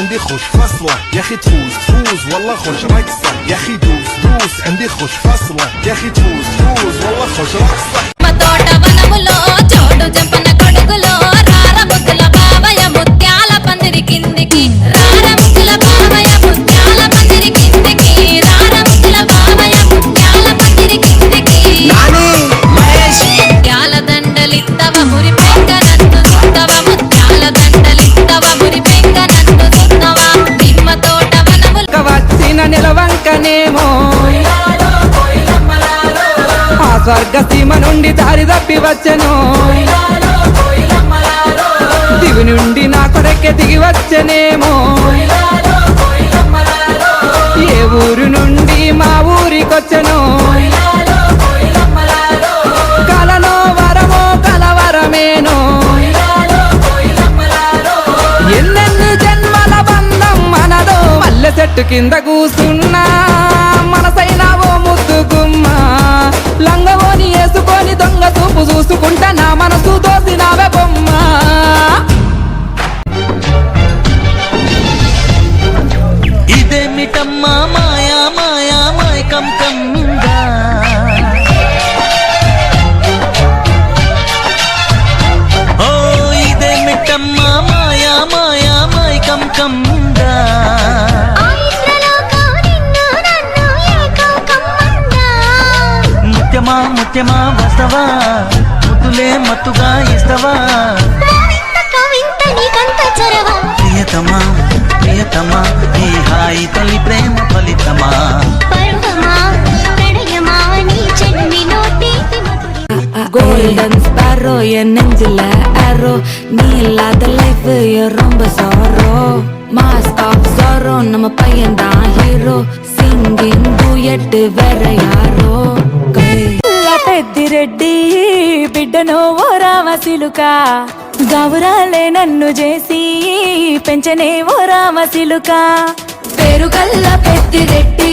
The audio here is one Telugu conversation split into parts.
عندي خوش فصلة يا اخي تفوز والله خوش رقصة يا اخي دوس عندي خوش فصلة يا اخي تفوز والله خوش رقصة స్వర్గసీమ నుండి దారి తప్పి వచ్చెను దివి నుండి నా కొరకే దిగి వచ్చెనేమో ఏ ఊరు నుండి మా ఊరికొచ్చెను కలనో వరమో కలవరమేనో ఎన్నెన్ని జన్మల బంధం మనదో మల్లె చెట్టు కింద కూసున్నా మనసైనా ఓ ముద్దుగుమ్మ లంగవోని వేసుకొని దొంగ చూపు చూసుకుంటా నా మనసు దోసినావే బొమ్మ ఇదేమిటమ్మా మాయా మాయా మైకం కమ్మిందా ఓ ఇదేమిటమ్మా మాయా మాయా మైకం కమ్మిందా ముత్యమా వస్తవా ముద్దులే మత్తుగా ఇస్తవా ప్రియతమా ఈ హాయి తల్లి ప్రేమ ఫలితమా Golden sparrow என் நெஞ்சில arrow நீ இல்லாத லைஃப் ரொம்ப sorrow mask of sorrow நம்ம பையன்தான் ஹீரோ singing duet வேற யாரோ పెద్దిరెడ్డి బిడ్డను ఓ రామసిలుక గౌరాలే నన్ను చేసి పెంచనే ఓ రామసిలుక పేరుగల్ల పెద్దిరెడ్డి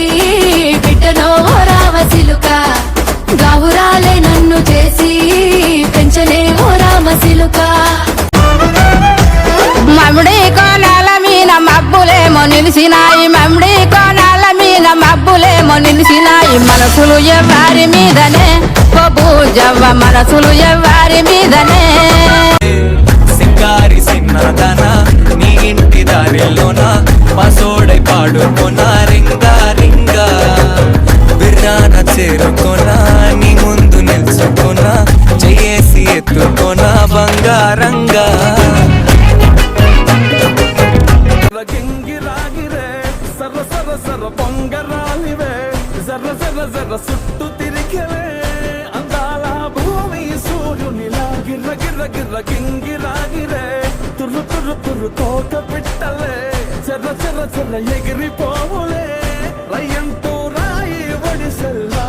బిడ్డను ఓ రామసిలుక గౌరాలే నన్ను చేసి పెంచనే ఓ రామసిలుక మమ్ముడి కోనాల మీన మబ్బులేమో నిలిసినాయి మమ్ముడి కోనాల మీన మబ్బులేమో నిలిసినాయి మనసులు ఎవ్వరి మీదనే పూజవ్వ మనసులు ఎవ్వరి మీదనే సింగారి సిన్నదన నీ ఇంటి దారిలోన పసోడై పాడుకోనా రింగా రింగా బిర్రాన చేరుకోనా నీ ముందు నిల్చుకోనా చేసి ఎత్తుకోనా బంగారంగా పొంగరాలివే జర్ర జర్ర జర్ర సుట్టు తిరిగవే అందాల భూమి సూర్యునిలా గిర్ర గిర్ర గిర్ర గింగిరాగిరే తుర్రు తుర్రు తుర్రు తోట పిట్టలే చెర్ర చెర్ర చెర్ర ఎగిరిపోవులే రయ్యంటూ రాయి ఒడిసెల్లా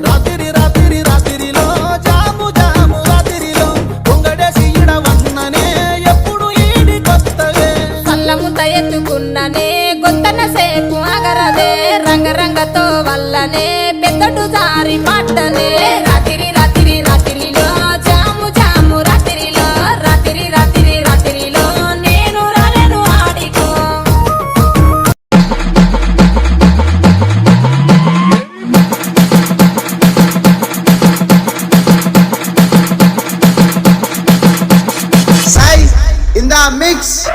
రాత్రి రాత్రి రాత్రిలో జాము జాము రాత్రిలో పొంగడేసి ఇడవన్ననే ఎప్పుడు ఈడి కొత్తవే సల్లముంత ఎత్తుకున్ననే గొంతన సేపు అగరదే రంగరంగతో వల్లనే పెద్దడు జారి పట్టనే రాత్రి రాత్రి రాత్రిలో జాము జాము రాత్రిలో రాత్రి రాత్రి రాత్రిలో నేను రాలేను ఆడికో Sai in the mix.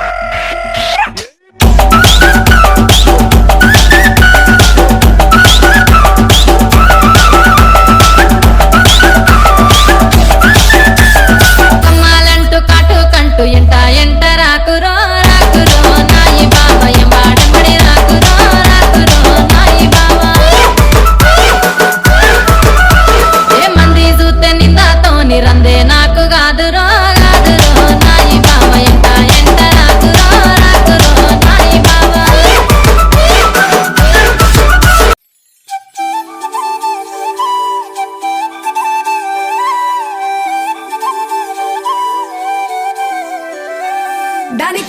Dani